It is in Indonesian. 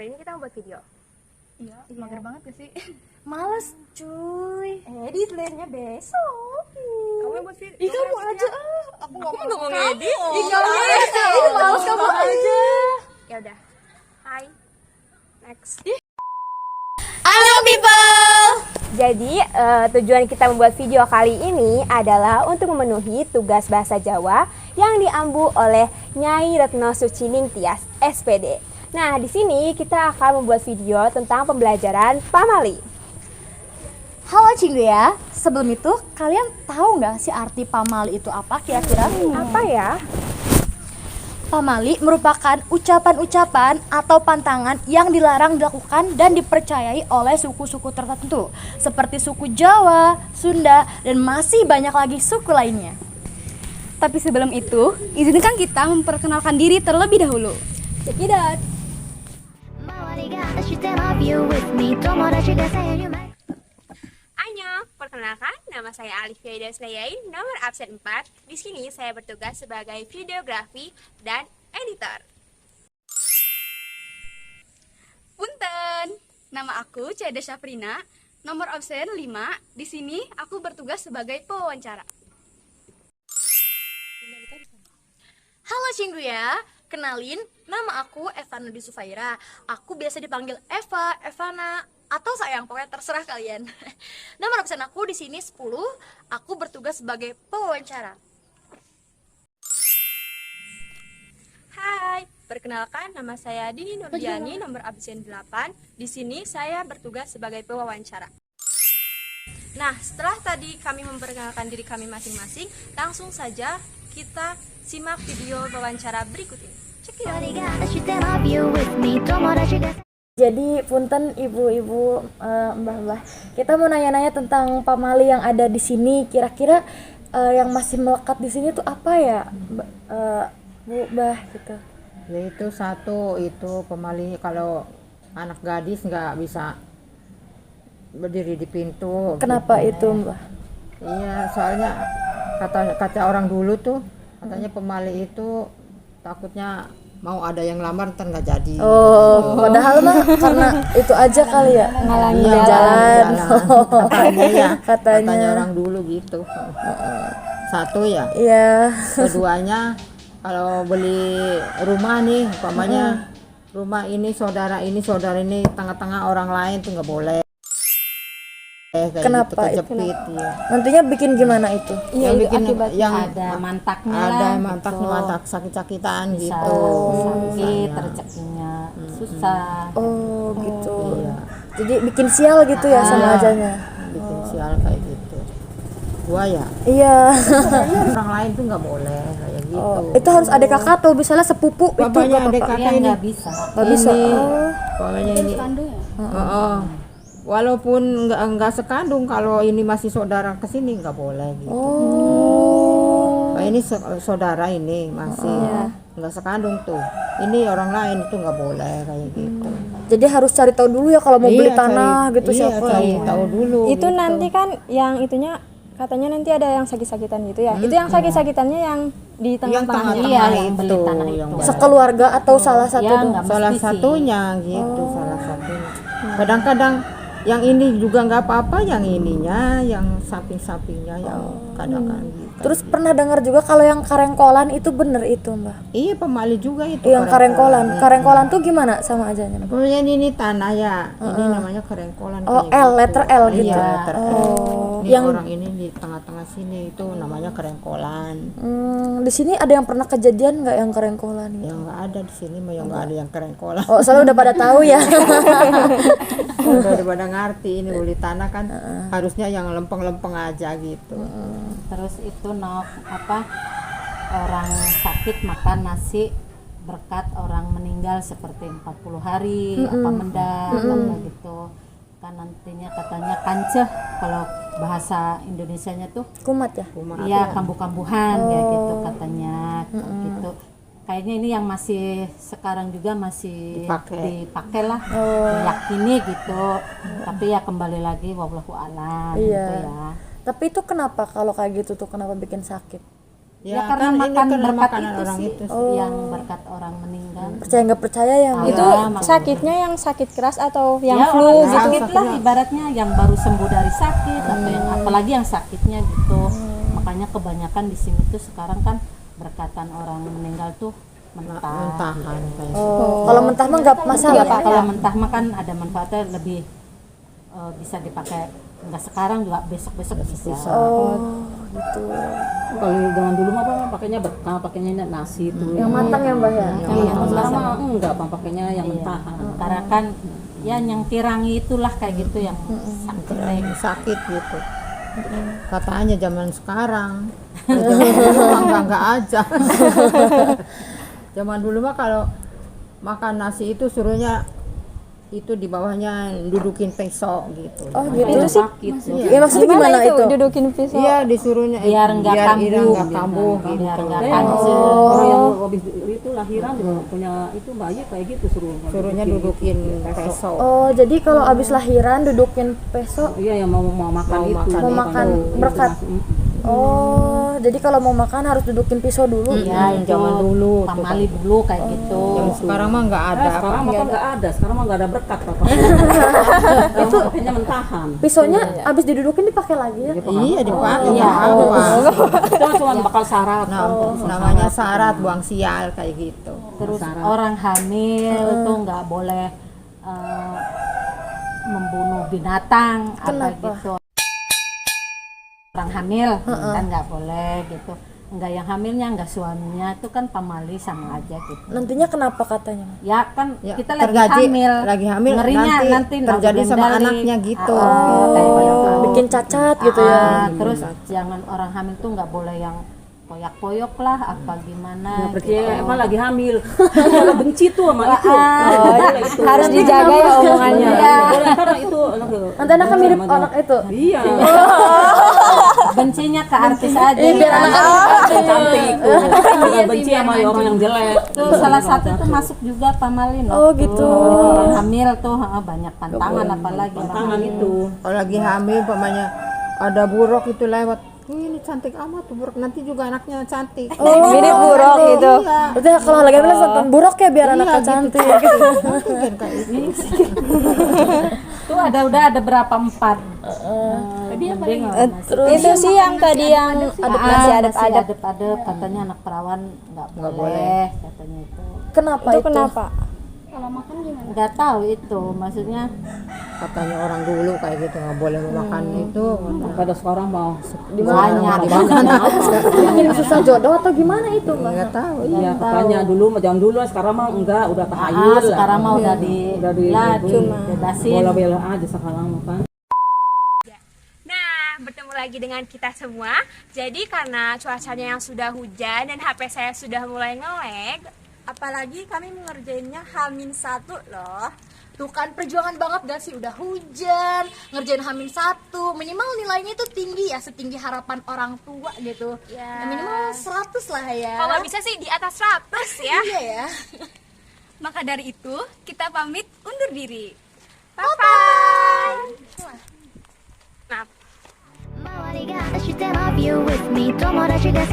hari ini kita mau buat video. Iya, mager banget gak sih? Males cuy. Deadline-nya besok. Kamu yang buat video? Ih kamu aja Aku nggak mau ngedit. Ih kamu aja. Males kamu aja. Ya udah. Hai. Next. Halo people. Jadi tujuan kita membuat video kali ini adalah untuk memenuhi tugas bahasa Jawa yang diambu oleh Nyai Retno Sucining Tias, SPD. Nah, di sini kita akan membuat video tentang pembelajaran pamali. Halo Cinggu ya. Sebelum itu kalian tahu nggak sih arti pamali itu apa kira-kira? Apa ya? Pamali merupakan ucapan-ucapan atau pantangan yang dilarang dilakukan dan dipercayai oleh suku-suku tertentu seperti suku Jawa, Sunda, dan masih banyak lagi suku lainnya. Tapi sebelum itu, izinkan kita memperkenalkan diri terlebih dahulu. Check it out. Annyeong, perkenalkan nama saya Alifia Ida Slayain, nomor absen 4. Di sini saya bertugas sebagai videografi dan editor. Punten, nama aku Ceda Syafrina, nomor absen 5. Di sini aku bertugas sebagai pewawancara. Halo Cinggu ya. Kenalin, nama aku Evana Sufaira. Aku biasa dipanggil Eva, Evana, atau sayang, pokoknya terserah kalian. Nomor absen aku di sini 10. Aku bertugas sebagai pewawancara. Hai, perkenalkan nama saya Dini Nurjani, nomor absen 8. Di sini saya bertugas sebagai pewawancara. Nah, setelah tadi kami memperkenalkan diri kami masing-masing, langsung saja kita simak video wawancara berikut ini. Check it out. Jadi punten ibu-ibu, mbah-mbah, kita mau nanya-nanya tentang pamali yang ada di sini. Kira-kira yang masih melekat di sini tuh apa ya, Bu, Mbah gitu? Ya itu satu, itu pemali kalau anak gadis nggak bisa berdiri di pintu. Kenapa gitu. itu, Mbah? Iya, soalnya kata orang dulu tuh katanya pemali itu takutnya mau ada yang lamar ntar nggak jadi. Oh, padahal mah karena itu aja kali ya, ngalangin Iya, jalan. Katanya ya, Katanya. katanya orang dulu gitu. Satu ya. Iya. Keduanya kalau beli rumah nih, umpamanya rumah ini saudara ini tengah-tengah orang lain tuh nggak boleh. Kayak Kenapa gitu, itu? kejepit ya. Nantinya bikin gimana itu? Yang bikin yang ada mantaknya ada lah, mantak sakit-sakitan bisa gitu. sakit, rezekinya susah. Oh, gitu. Iya, Jadi bikin sial gitu ya sama ajanya. bikin sial kayak gitu. Gua ya, Iya. orang lain tuh nggak boleh kayak gitu. Oh, itu harus ada kakak atau misalnya sepupu itu Bapaknya nggak adik apa-apa? kakak Iya ini nggak bisa. Nggak bisa. ini, Oh. pokoknya ini. Walaupun nggak sekandung, kalau ini masih saudara kesini nggak boleh gitu. Oh. Nah, ini saudara ini masih nggak sekandung tuh. Ini orang lain itu nggak boleh kayak gitu. Jadi harus cari tahu dulu ya kalau mau beli tanah gitu siapa. cari tahu dulu. Itu gitu. nanti kan yang itunya katanya nanti ada yang sakit-sakitan gitu ya. Itu yang sakit-sakitannya yang di yang tengah-tengahnya. tengah-tengah Iya, yang beli itu, tanah yang itu. beli. Sekeluarga atau salah satu Ya, doang? nggak Salah mesti sih. satunya gitu, salah satunya. Kadang-kadang yang ini juga nggak apa-apa, yang ininya, yang samping-sampingnya yang kadang-kadang. Gitu. Terus pernah dengar juga kalau yang karengkolan itu bener itu, Mbak? Iya, pemali juga itu. Yang karengkolan. Karengkolan tuh gimana sama ajanya? Mbak? Pokoknya ini tanah ya, ini namanya kerengkolan. Oh, kayak L, letter L gitu. Iya, letter L. Ini Yang- orang ini di tengah-tengah sini itu namanya kerengkolan. Di sini ada yang pernah kejadian nggak yang karengkolan gitu? Yang nggak ada di sini mah yang nggak ada yang kerengkolan. Oh, soalnya udah pada tahu ya. Daripada ngerti ini beli tanah kan harusnya yang lempeng-lempeng aja gitu. Terus itu orang sakit makan nasi berkat orang meninggal seperti 40 hari apa mendak apa gitu kan, nantinya katanya kanceh kalau bahasa Indonesianya tuh Kumat ya? iya kambuh-kambuhan kayak gitu katanya gitu. Kayaknya ini yang masih sekarang juga masih dipakai lah, diyakini gitu. Tapi ya kembali lagi wallahu a'lam Iya. gitu ya. Tapi itu kenapa kalau kayak gitu tuh kenapa bikin sakit? Ya, karena kan ini makan karena berkat makanan itu orang sih, itu yang berkat orang meninggal. Percaya nggak percaya ya Mbak? Itu makanya. sakitnya yang sakit keras atau yang Ya, flu orang gitu? sakit lah ibaratnya yang baru sembuh dari sakit atau yang apalagi yang sakitnya gitu. Makanya kebanyakan di sini tuh sekarang kan berkatan orang meninggal tuh mentah. mentahan kayak Oh, kalau mentah mah nggak masalah ya? Kalau mentah mah kan ada manfaatnya lebih bisa dipakai nggak sekarang juga besok-besok bisa. Oh, gitu. Kalau zaman dulu mah Bang, pakainya berkah, pakainya nasi itu. Yang matang ya Mbak ya? Kalau sekarang mah enggak, Bang, pakainya yang mentahan. Karena kan ya yang tirangi itulah kayak gitu yang sakit gitu. Katanya zaman sekarang, zaman dulu mah enggak aja. Zaman dulu mah kalau makan nasi itu suruhnya itu di bawahnya dudukin pisau gitu. Oh gitu. Itu sakit. Ya maksudnya gimana itu? Dudukin pisau? Iya disuruhnya biar nggak kambuh, nggak kambuh gitu. biar nggak Kayak kanker. orang yang habis itu lahiran juga punya itu bayi kayak gitu Suruhnya dudukin pisau. Oh, jadi kalau abis lahiran dudukin peso. Iya yang mau makan Mau itu. makan. Mau makan berkat. Oh, jadi kalau mau makan harus dudukin pisau dulu. Ya itu Zaman dulu tuh, pamali dulu kayak gitu. Yang sekarang mah nggak ada. Sekarang mah kan nggak ada, sekarang mah nggak ada berkat Bapak. Itu pakainya mentahan. Pisaunya abis didudukin dipakai lagi ya? Iya dipakai. Iya. Itu cuma bakal syarat. Namanya syarat buang sial kayak gitu. Terus orang hamil itu nggak boleh membunuh binatang apa gitu. Orang hamil kan nggak boleh gitu. Enggak yang hamilnya, enggak suaminya, itu kan pamali sama aja gitu. Nantinya kenapa katanya? Ya kan Ya, kita lagi lagi hamil ngerinya nanti terjadi sama mendali. anaknya gitu. Kayak Bikin cacat gitu ya? Terus jangan orang hamil tuh nggak boleh yang poyak-poyok lah apa gimana. Percaya emang lagi hamil. Benci tuh sama itu. Harus dijaga ya omongannya. Karena itu Nanti anaknya mirip anak itu. Iya. Bencinya ke artis aja. Biar anak Cantik. Benci sama orang yang jelek. Itu salah satu tuh masuk juga pamalin. Oh gitu. Orang hamil tuh banyak pantangan apalagi orang Tangan hamil. itu. Kalau lagi hamil umpamanya ada buruk itu lewat. Ini cantik amat tuh buruk, nanti juga anaknya cantik. Mirip buruk gitu. Berarti kalau lagi hamil nonton buruk ya biar anaknya cantik. Mungkin kayak ini. Tuh udah ada berapa 4. Itu sih yang tadi yang masih adab-adab. adep katanya anak perawan nggak boleh katanya itu. Kenapa Itu itu? kenapa? Nggak tahu itu maksudnya Katanya orang dulu kayak gitu nggak boleh makan itu. Pada sekarang mau Mungkin susah jodoh atau gimana itu Mbak? Nggak tahu. Iya, katanya dulu zaman dulu sekarang mah enggak, udah tahayul. sekarang mah udah dibebasin. Bola-bola aja sekarang mah kan. Nah, bertemu lagi dengan kita semua. Jadi karena cuacanya yang sudah hujan dan HP saya sudah mulai nge-lag, apalagi kami mengerjainnya H-1 loh. Tuh kan perjuangan banget gak sih, udah hujan, ngerjain H-1, minimal nilainya itu tinggi ya, setinggi harapan orang tua gitu. Ya. Ya, minimal 100 lah ya. Kalau bisa sih di atas 100 ya. Iya ya. Maka dari itu, kita pamit undur diri. Bye-bye. Nah, 周りが明日の view with me 友達が